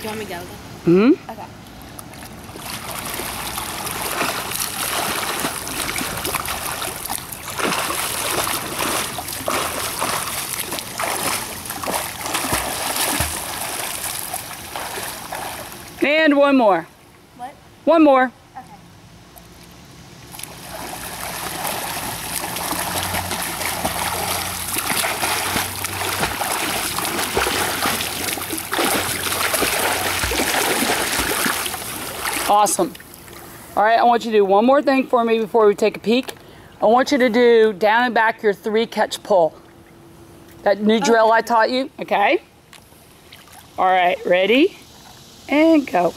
do you want me to go? Mm-hmm. Okay. And one more. What? One more. Okay. Awesome. All right, I want you to do one more thing for me before we take a peek. I want you to do down and back your 3 catch pull. That new drill I taught you, okay? All right, ready? And go.